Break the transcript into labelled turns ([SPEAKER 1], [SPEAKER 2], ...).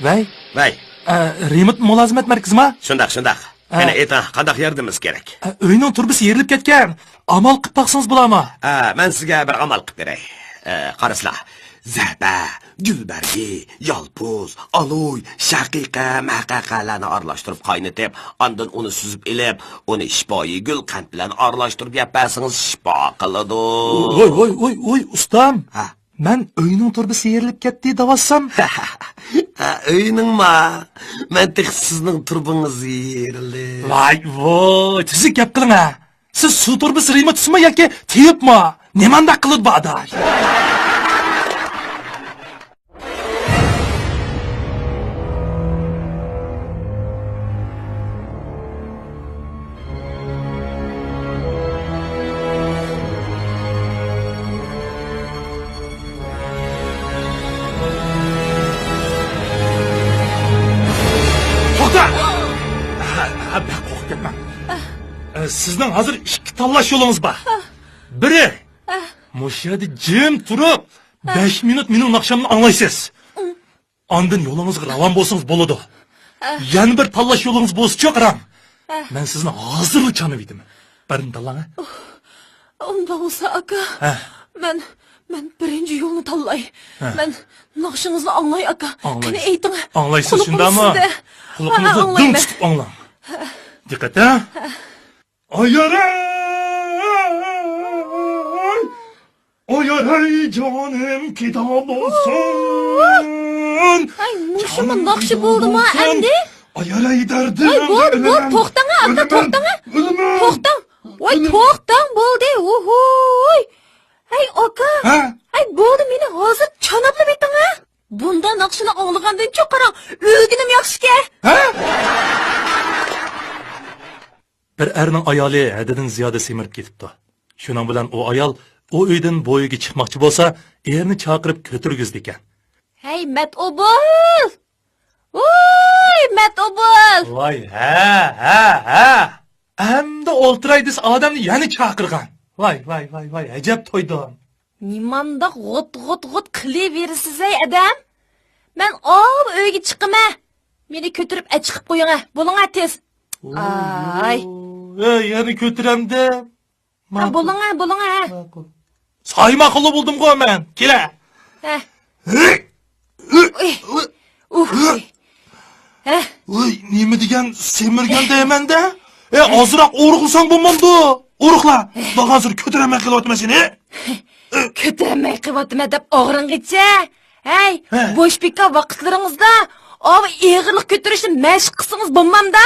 [SPEAKER 1] Vay.
[SPEAKER 2] Vay.
[SPEAKER 1] Remote mulazimat markazimi?
[SPEAKER 2] Shundaq. Ana ayting, qanday yordamimiz kerak?
[SPEAKER 1] Uyning turbisi yerilib ketgan. Amal qilib baqsangiz bo'ladimi?
[SPEAKER 2] Men sizga bir amal qilib beray. Qarasizlar. Zarba, gulbargi, yalpuz, aloy, shaqiqa, maqaqalarni aralashtirib qaynatib, ondan uni suzib elib, uni shifoi gul qand bilan aralashtirib yaparsangiz shifo qiladi.
[SPEAKER 1] Voy, ustam.
[SPEAKER 2] Ha.
[SPEAKER 1] Men uyning turbisi yerilib ketdi davassam.
[SPEAKER 2] O'yiningmi? Men tek sizning turbingiz yerildi.
[SPEAKER 1] Voy, siz gap qiling ha. Siz suv turbisi remotisimi yoki teyibmi? Nimanda qilib ba'day? Sizning hozir ikki tanlash yo'lingiz bor. Biri, mush yerda jim turib 5 minut mening naqshamni anglaysiz. Ondan yo'lingizga ravon bo'lsangiz bo'ladi. Yana bir tanlash yo'lingiz bo'lsa-chi qaram. Men sizni hozirlik chanib edim. Birini tanlang.
[SPEAKER 3] Unda bo'lsa aka. Men birinchi yo'lni tanlay. Men naqshingizni anglay aka. Qani ayting.
[SPEAKER 1] Anglaysiz shundami? Quloqingizni dim tutib anglang. Diqqat ha. Oyaray canım kitap olsun.
[SPEAKER 3] Ay muşumun nakşı buldu mu endi?
[SPEAKER 1] Oyaray derdim.
[SPEAKER 3] Ay bol toxtana aka toxtana. Toxtan. Vay toxtan buldu. Uhuy. Ay aka. Ay buldu meni hozir chanablı bitin ha. Bunda naqshini anglagandan çok qarang. O'lginim yaxshi-ki.
[SPEAKER 1] Bir erning ayoli hadidan ziyoda semirib ketibdi. Shuning bilan o ayol o uydan bo'yiga chiqmoqchi bo'lsa, erni chaqirib ko'tirgizdi ekan.
[SPEAKER 3] Hey Metobul! Voy Metobul!
[SPEAKER 1] Voy, ha. Endi o'ltiraydiz odamni yana chaqirgan. Voy, ajab to'ydim.
[SPEAKER 3] Nimanda g'ot qilaverasiz ey adam? Men uyga chiqima. Meni ko'tirib chiqib qo'ying, bo'ling tez. Ay.
[SPEAKER 1] Yani kötüremde.
[SPEAKER 3] Bulunga.
[SPEAKER 1] Sayma kılı buldum ko men. Kile. Uy, nimi degen semirgen de hemen de? Azırak oruqlasan bulmamdı. Oruqla. Daha hazır kötüremey kılıvatma seni.
[SPEAKER 3] Kötüremey kılıvatma dep ağrıngicha. Hey, boş pika vaqtlaringizda o ağırlık götürüşni meşq qilsangiz bo'lmamda?